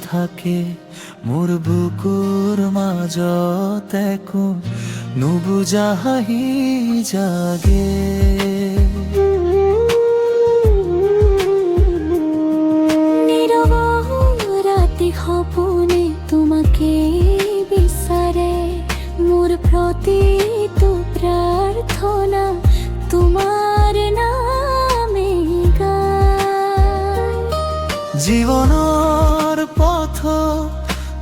থাকে মোর বুকুর মাজত একো নুবুজা হাঁহি জাগে। নীরব রাতি সপোনে তোমাকে বিচাৰে মোৰ প্ৰতিটো প্ৰাৰ্থনা তোমাৰ নামে গায়। জীৱনৰ পথ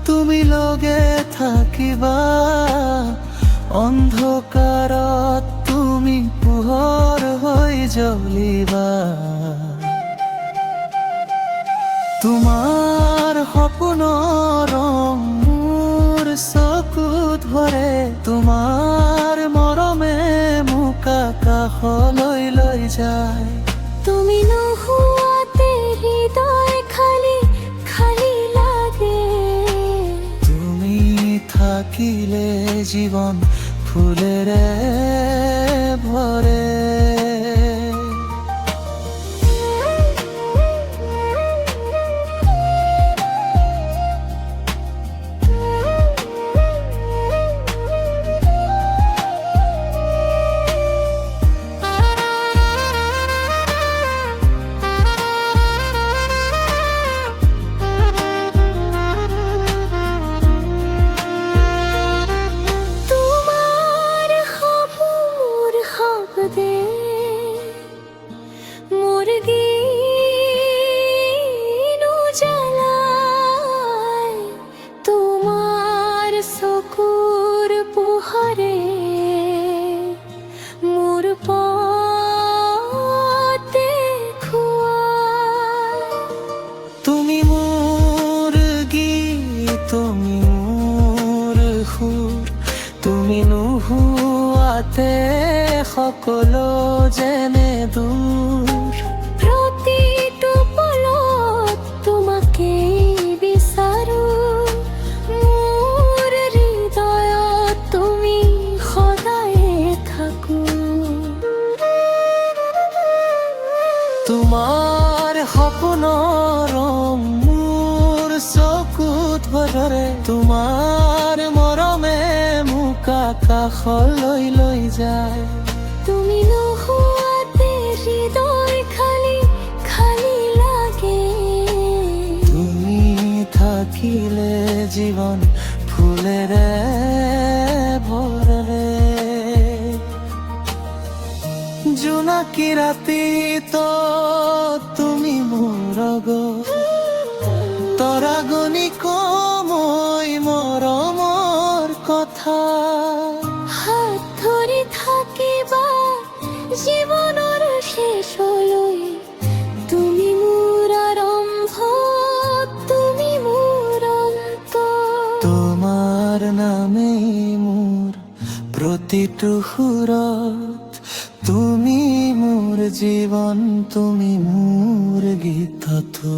তুমি লগে থাকিবা, অন্ধকাৰত তুমি পোহৰ হৈ জ্বলিবা। তোমাৰ সপোনৰ ৰং মোৰ চকুত ভৰে, তোমাৰ মৰমে মোক আকাশলৈ লৈ যায়। তুমি নোহোৱাতে হৃদয় খালী খালী লাগে। তুমি থাকিলে জীৱন ফুলেৰে ভৰে। মোর গিনু জ্বালায় তোমার চকুর পোহৰে মোর পথ দেখুৱায়। তুমি মোর গীত, তুমি মোর সুৰ, তুমি নোহোৱাতে সকলো যেনে দূৰ। প্ৰতিটো পলত তোমাকে বিচাৰো, মোৰ হৃদয়ত তুমি সদায় থাকো। তোমাৰ সপোনৰ ৰং মোৰ চকুত ভৰে, তোমাৰ মৰমে মোক আকাশলৈ লৈ যায়। তুমি নোহোৱাতে হৃদয় খালী খালী লাগে। তুমি থাকিলে জীৱন ফুলেৰে ভৰে। জোনাকী ৰাতিত তুমি মোৰ তৰা গনি কমৈ মৰমৰ কথা। হাত ধৰি থাকিবা জীৱনৰ শেষলৈ, তুমি মোৰ আৰম্ভ, তুমি মোৰ অন্ত। তোমাৰ নামেই মোৰ প্ৰতিটো সুৰত, তুমি মোৰ জীৱন, তুমি মোৰ গীতটো।